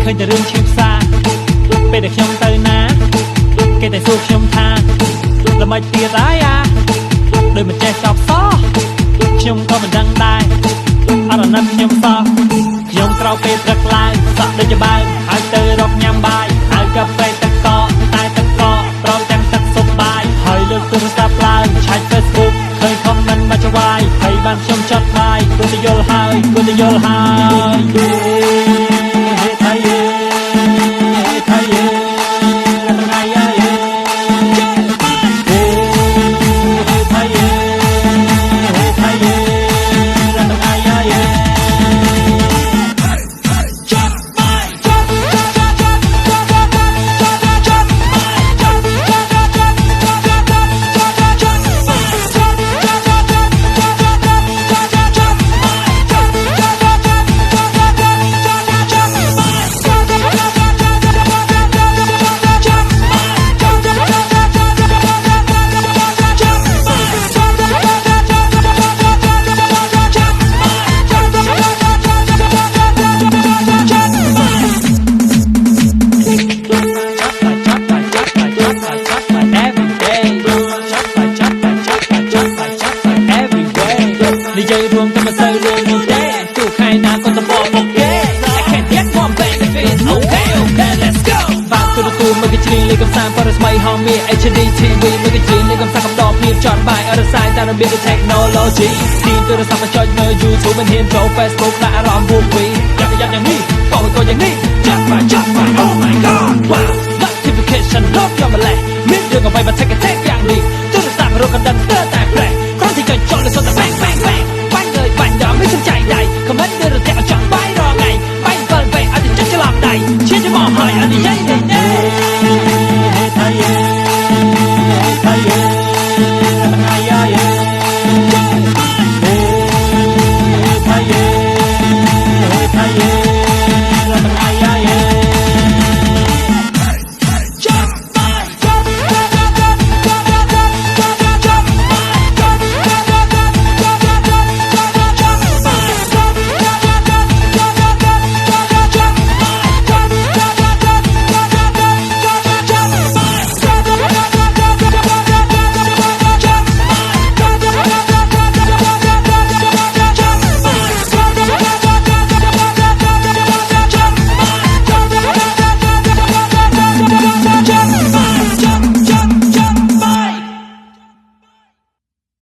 ឃើញតែរឿងឈឺផ្សាពេលដែលខ្ញុំទៅណាគេតែសួរខ្ញុំថាល្មិចទៀតហើយដោយមិនចេះចប់សោះខ្ញុំក៏មិនដឹងដែរអរណាត់ខ្ញុំសោះខ្ញុំក្រោកពេលព្រឹកឡើងសក់ដូចជាបើហើយទៅរកញ៉ាំបាយហើយកាហ្វេទឹកកកតែទឹកកកព្រមទាំងទឹកស៊ុបបាយហើយលើកទូរស័ព្ទឡើងឆែក Facebook ឃើញ comment មកចវាយហើយបានខ្ញុំចត់បាយគួរតែយល់ហើយគួរតែយល់ហើយនិយាយរួមទៅមិនសូវរឿងនោះទេទោះខែណាក៏តបមកគេ I can't get one benefit okay okay let's go បាក់ទូរទស្សន៍មកគេជ្រៀងលេខកំសាន្តបរិស្មីហោមាន HD TV មកគេជ្រៀងលេខកំសាន្តកំដរភាពចន់បាយអរសាយតាមរបៀប technology ទីទូរស័ព្ទមកចុចមើល YouTube មិនហ៊ានចូល Facebook ដាក់អារម្មណ៍វូវីយ៉ាងយ៉ាងនេះក៏យ៉ាងនេះចាក់មក oh my god wow notification រកយកម្លេះមានរឿងអ្វីមក take យ៉ាងនេះទូរស័ព្ទរកកណ្ដឹងស្ទើរតែប្រែគ្រាន់តែចុចចូលលើ